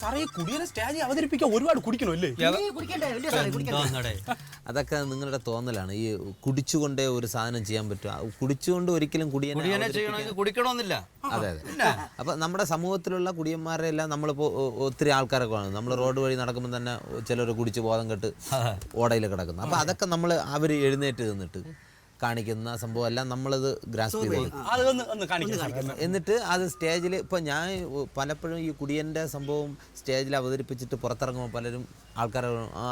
സാറേ കുടിയനെ സ്റ്റേജിൽ അവതരിപ്പിക്കാൻ ഒരുപാട് കുടിക്കണോ അല്ലേ? അതൊക്കെ നിങ്ങളുടെ തോന്നലാണ്. ഈ കുടിച്ചുകൊണ്ടേ ഒരു സാധനം ചെയ്യാൻ പറ്റും. കുടിച്ചുകൊണ്ട് ഒരിക്കലും കുടിയനെ കുടിക്കണമെന്നില്ല. അതെ അതെ. അപ്പൊ നമ്മുടെ സമൂഹത്തിലുള്ള കുടിയന്മാരെ എല്ലാം നമ്മളിപ്പോ ഒത്തിരി ആൾക്കാരൊക്കെ കാണും. നമ്മൾ റോഡ് വഴി നടക്കുമ്പോൾ തന്നെ ചിലർ കുടിച്ച് ബോധം കെട്ട് ഓടയിൽ കിടക്കുന്നു. അപ്പൊ അതൊക്കെ നമ്മൾ അവർ എഴുന്നേറ്റ് നിന്നിട്ട് കാണിക്കുന്ന സംഭവം എല്ലാം നമ്മളത് ഗ്രാസ്പ് ചെയ്ത് എന്നിട്ട് അത് സ്റ്റേജിൽ ഇപ്പം ഞാൻ പലപ്പോഴും ഈ കുടിയൻ്റെ സംഭവം സ്റ്റേജിൽ അവതരിപ്പിച്ചിട്ട് പുറത്തിറങ്ങുമ്പോൾ പലരും ആൾക്കാർ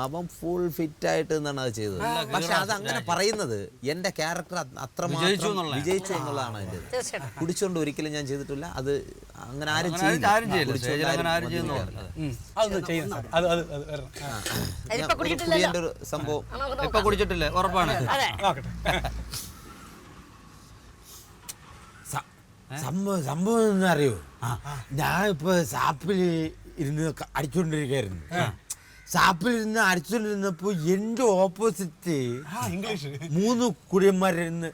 അവൻ ഫുൾ ഫിറ്റായിട്ട് എന്നാണ് അത് ചെയ്തത്. പക്ഷെ അത് അങ്ങനെ പറയുന്നത് എൻ്റെ ക്യാരക്ടർ അത്രമാത്രം വിജയിച്ചു എന്നുള്ളതാണ് അതിൻ്റെ. കുടിച്ചുകൊണ്ട് ഒരിക്കലും ഞാൻ ചെയ്തിട്ടില്ല. അത് അങ്ങനെ ആരും കുടിയൻ്റെ ഒരു സംഭവം ഇപ്പൊ കുടിച്ചിട്ടില്ലേ? ഉറപ്പാണ്. സംഭവം എന്ന് അറിയോ, ഞാൻ ഇപ്പൊ ഷാപ്പിൽ ഇരുന്ന് അടിച്ചോണ്ടിരിക്കായിരുന്നു. ഷാപ്പിലിരുന്ന് അടിച്ചോണ്ടിരുന്നപ്പോ എന്റെ ഓപ്പോസിറ്റ് 3 കുടിയന്മാരിരുന്ന്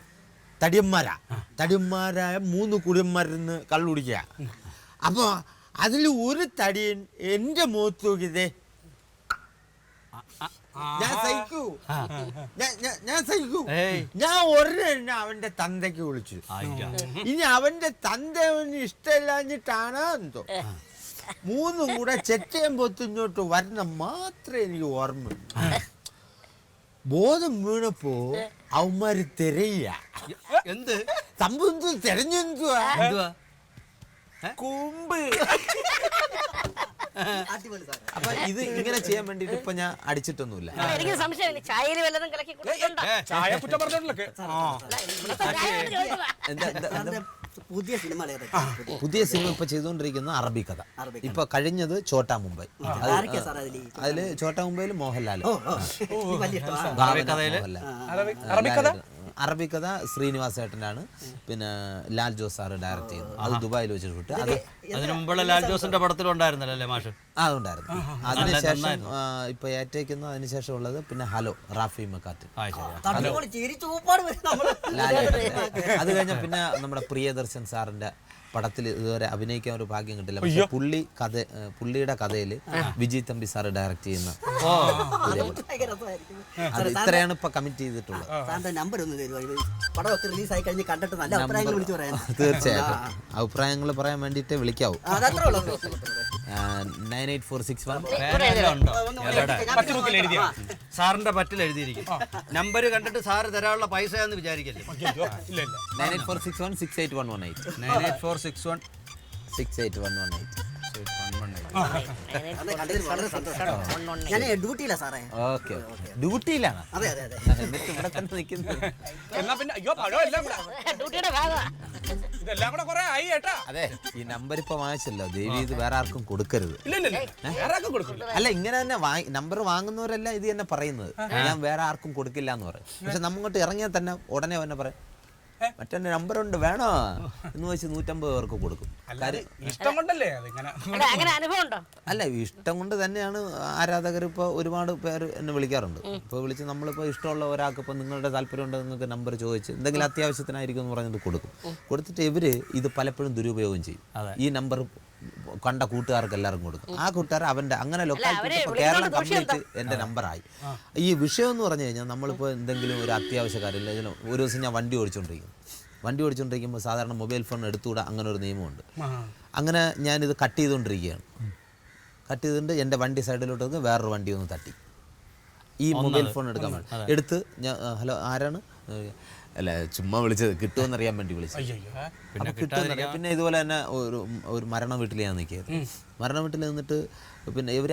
തടിയന്മാരായ 3 കുടിയന്മാരിരുന്ന് കള്ളു കുടിക്കുക. അപ്പൊ അതിൽ ഒരു തടിയൻ എന്റെ മുഖത്ത് നോക്കിയതേ, ഞാൻ സഹിക്കൂ, ഞാൻ ഒരെണ്ണം അവന്റെ തന്തയ്ക്ക് വിളിച്ചു. ഇനി അവന്റെ തന്ത ഇഷ്ടമില്ലാഞ്ഞിട്ടാണോ എന്തോ 3 കൂടെ ചെറ്റയും പൊത്തിഞ്ഞോട്ട് വരുന്ന മാത്രമേ എനിക്ക് ഓർമ്മ. ബോധം വീണപ്പോ അവന്മാര് തിരയ എന്ത് സംഭവം തെരഞ്ഞെന്തുവാ കുമ്പ്. അപ്പൊ ഇത് ഇങ്ങനെ ചെയ്യാൻ വേണ്ടിട്ട് ഇപ്പൊ ഞാൻ അടിച്ചിട്ടൊന്നുമില്ല. എനിക്ക് സംശയം ചായയിൽ വല്ലതും കലക്കി പുതിയ സിനിമ ഇപ്പൊ ചെയ്തുകൊണ്ടിരിക്കുന്ന അറബി കഥ. ഇപ്പൊ കഴിഞ്ഞത് ചോട്ടാ മുംബൈ. അതില് ചോട്ടാ മുംബൈയില് മോഹൻലാൽ. അറബി കഥ ശ്രീനിവാസ് ഏട്ടനാണ്. പിന്നെ ലാൽ ജോസ് സാറ് ഡയറക്ട് ചെയ്യുന്നത്. അത് ദുബായിൽ വെച്ച് ഷൂട്ട്. അതിന് മുമ്പുള്ള ലാൽ ജോസിന്റെ പടത്തിലുണ്ടായിരുന്നല്ലേ മാഷ്? അതുണ്ടായിരുന്നു. അതിനുശേഷം ഇപ്പൊ ഏറ്റേക്കുന്ന അതിനുശേഷം ഉള്ളത് പിന്നെ ഹലോ റാഫി മക്കാറ്റ്. അത് കഴിഞ്ഞ പിന്നെ നമ്മുടെ പ്രിയദർശൻ സാറിന്റെ പടത്തിൽ ഇതുവരെ അഭിനയിക്കാൻ ഒരു ഭാഗ്യം കിട്ടില്ല. പക്ഷെ പുള്ളിയുടെ കഥയിൽ വിജയ് തമ്പി സാറ് ഡയറക്ട് ചെയ്യുന്ന അത് ഇത്രയാണ് ഇപ്പൊ കമ്മിറ്റ് ചെയ്തിട്ടുള്ളത്. തീർച്ചയായിട്ടും അഭിപ്രായങ്ങൾ പറയാൻ വേണ്ടിട്ട് വിളിക്കാവൂ. 98461 സാറിന്റെ പറ്റിൽ എഴുതിയിരിക്കും. നമ്പർ കണ്ടിട്ട് സാറ് തരാനുള്ള പൈസ എന്ന് വിചാരിക്കല്ലേ. 98461681118 98461681118. ഡ്യൂട്ടിയിലാണ്. എന്നിട്ട് ഇവിടെ തന്നെ നിൽക്കുന്നത്. അതെ, ഈ നമ്പർ ഇപ്പൊ വാങ്ങിച്ചല്ലോ ദേവി, ഇത് വേറെ ആർക്കും കൊടുക്കരുത്. അല്ല, ഇങ്ങനെ തന്നെ നമ്പർ വാങ്ങുന്നവരെല്ലാം ഇത് തന്നെ പറയുന്നത്. ഞാൻ വേറെ ആർക്കും കൊടുക്കില്ല എന്ന് പറയും. പക്ഷെ നമ്മങ്ങോട്ട് ഇറങ്ങിയാൽ തന്നെ ഉടനെ തന്നെ പറയും മറ്റേ നമ്പറുണ്ട് വേണോ എന്ന് വെച്ച് 150 പേർക്ക് കൊടുക്കും. ഇഷ്ടം കൊണ്ടല്ലേ? അല്ല, ഇഷ്ടം കൊണ്ട് തന്നെയാണ്. ആരാധകർ ഇപ്പോൾ ഒരുപാട് പേര് എന്നെ വിളിക്കാറുണ്ട്. ഇപ്പോൾ വിളിച്ച് നമ്മളിപ്പോൾ ഇഷ്ടമുള്ള ഒരാൾക്ക് ഇപ്പോൾ നിങ്ങളുടെ താല്പര്യമുണ്ട് നിങ്ങൾക്ക് നമ്പർ ചോദിച്ച് എന്തെങ്കിലും അത്യാവശ്യത്തിനായിരിക്കും എന്ന് പറഞ്ഞിട്ട് കൊടുക്കും. കൊടുത്തിട്ട് ഇവർ ഇത് പലപ്പോഴും ദുരുപയോഗം ചെയ്യും. ഈ നമ്പർ കണ്ട കൂട്ടുകാർക്ക് എല്ലാവർക്കും കൊടുക്കും. ആ കൂട്ടുകാർ അവൻ്റെ അങ്ങനെ ലോക്കാലിറ്റി കേരളം കംപ്ലീറ്റ് എൻ്റെ നമ്പറായി. ഈ വിഷയം എന്ന് പറഞ്ഞു കഴിഞ്ഞാൽ നമ്മളിപ്പോൾ എന്തെങ്കിലും ഒരു അത്യാവശ്യ കാര്യം, ഒരു ദിവസം ഞാൻ വണ്ടി ഓടിച്ചുകൊണ്ടിരിക്കുമ്പോൾ സാധാരണ മൊബൈൽ ഫോൺ എടുത്തുകൂടാ, അങ്ങനെ ഒരു നിയമമുണ്ട്. അങ്ങനെ ഞാനിത് കട്ട് ചെയ്തുകൊണ്ട് എൻ്റെ വണ്ടി സൈഡിലോട്ട് വേറൊരു വണ്ടി ഒന്ന് തട്ടി. ഈ മൊബൈൽ ഫോൺ എടുക്കാൻ വേണ്ടി എടുത്ത് ഞാൻ ഹലോ ആരാണ്, അല്ല ചുമ്മാ വിളിച്ചത്, കിട്ടുമെന്നറിയാൻ വേണ്ടി വിളിച്ചത്. അപ്പോൾ കിട്ടുമെന്നറിയാം. പിന്നെ ഇതുപോലെ തന്നെ ഒരു മരണ വീട്ടിൽ ഞാൻ നിൽക്കിയത്. മരണ വീട്ടിൽ നിന്നിട്ട് പിന്നെ ഇവർ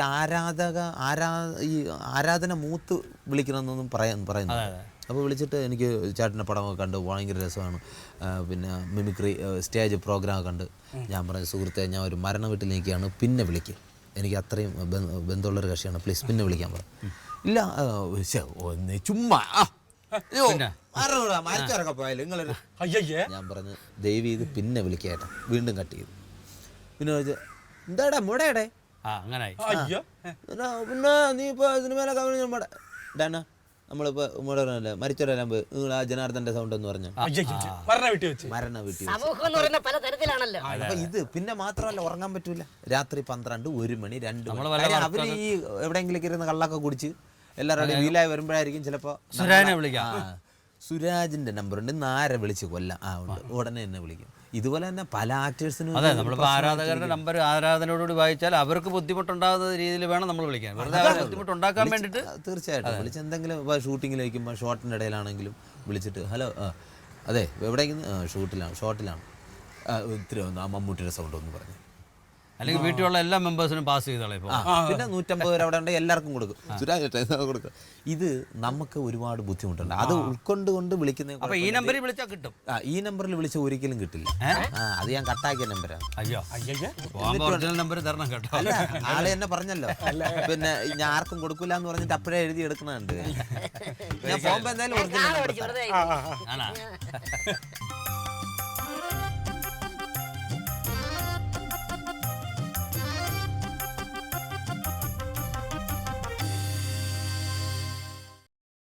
ഈ ആരാധന മൂത്ത് വിളിക്കണമെന്നൊന്നും പറയുന്നു. അപ്പോൾ വിളിച്ചിട്ട് എനിക്ക് ചേട്ടൻ്റെ പടമൊക്കെ കണ്ട് ഭയങ്കര രസമാണ്, പിന്നെ മിമിക്രി സ്റ്റേജ് പ്രോഗ്രാം കണ്ട്. ഞാൻ പറഞ്ഞു സുഹൃത്തെ, ഞാൻ ഒരു മരണ വീട്ടിൽ നിൽക്കുകയാണ്, പിന്നെ വിളിക്കും, എനിക്ക് അത്രയും ബന്ധമുള്ളൊരു കക്ഷിയാണ്, പ്ലീസ് പിന്നെ വിളിക്കാൻ പറഞ്ഞു. ഇല്ല ചുമ്മാ ഞാൻ പറഞ്ഞു ദയവ് ചെയ്ത് പിന്നെ വിളിക്കേട്ടാ. വീണ്ടും കട്ട് ചെയ്തു. പിന്നെ ചോദിച്ചു എന്താടാ മുടയുടെ പിന്നെ നീ ഇപ്പോൾ സിനിമയിലൊക്കെ ഡാന നമ്മളിപ്പോ മരിച്ചവരാകുമ്പോ നിങ്ങൾ ആ ജനാർദ്ദന്റെ സൗണ്ട് എന്ന് പറഞ്ഞു മരണ വീട്ടിൽ വെച്ച് മരണ വീട്ടിൽ വെച്ച്. സമൂഹം എന്ന് പറയുന്ന പല തരത്തിലാണല്ലോ. അപ്പൊ ഇത് പിന്നെ മാത്രമല്ല ഉറങ്ങാൻ പറ്റൂല. രാത്രി 12, 1 മണി, 2 നമ്മള് മണി. വല്ല കാര്യം അവര് ഈ എവിടെയെങ്കിലും ഇരുന്ന് കള്ളൊക്കെ കുടിച്ച് എല്ലാവരുടെയും വീലായി വരുമ്പോഴായിരിക്കും ചിലപ്പോ സുരാജിനെ വിളിക്കാം. സുരാജിന്റെ നമ്പർ ഉണ്ട്, ഇന്ന് ആരെ വിളിച്ച് കൊല്ലാം. ആ ഉണ്ട്, ഉടനെ എന്നെ വിളിക്കും. ഇതുപോലെ തന്നെ പല ആക്ടേഴ്സിനും അതെ, നമ്മളിപ്പോൾ ആരാധകരുടെ നമ്പർ ആരാധനയോടുകൂടി വായിച്ചാൽ അവർക്ക് ബുദ്ധിമുട്ടുണ്ടാകുന്ന രീതിയിൽ വേണം നമ്മൾ വിളിക്കാൻ. വെറുതെ അവർക്ക് ബുദ്ധിമുട്ടുണ്ടാക്കാൻ വേണ്ടിയിട്ട് തീർച്ചയായിട്ടും വിളിച്ച് എന്തെങ്കിലും ഇപ്പോൾ ഷൂട്ടിങ്ങിൽ വയ്ക്കുമ്പോൾ ഷോട്ടിൻ്റെ ഇടയിലാണെങ്കിലും വിളിച്ചിട്ട് ഹലോ അതെ എവിടേക്ക് ഷോട്ടിലാണ് ഇത്തിരി ഒന്ന് ആ മമ്മൂട്ടിയുടെ സൗണ്ട് ഒന്ന് പറഞ്ഞു. അല്ലെങ്കിൽ വീട്ടിലുള്ള എല്ലാ മെമ്പേഴ്സിനും പാസ് ചെയ്തോളെ ഇപ്പോൾ. പിന്നെ 150 പേര് അവിടെ ഉണ്ട്, എല്ലാവർക്കും കൊടുക്കും. സുരാജ് കൊടുക്കും. ഇത് നമുക്ക് ഒരുപാട് ബുദ്ധിമുട്ടുണ്ട്. അത് ഉൾക്കൊണ്ട് വിളിക്കുന്ന. അപ്പോൾ ഈ നമ്പറിൽ വിളിച്ചാൽ കിട്ടും. ഈ നമ്പറിൽ വിളിച്ച ഒരിക്കലും കിട്ടില്ല. അത് ഞാൻ കട്ടാക്കിയ നമ്പരാണ്. അയ്യോ ഒറിജിനൽ നമ്പർ തരണം കേട്ടോ. അല്ല ആളെ എന്നെ പറഞ്ഞല്ലോ, പിന്നെ ഞാൻ ആർക്കും കൊടുക്കില്ല എന്ന് പറഞ്ഞിട്ട് അപ്പോഴേ എഴുതി എടുക്കണുണ്ട്. ഞാൻ പോകുമ്പോ എന്തായാലും ഒറിജിനൽ വെറുതെ ആണോ?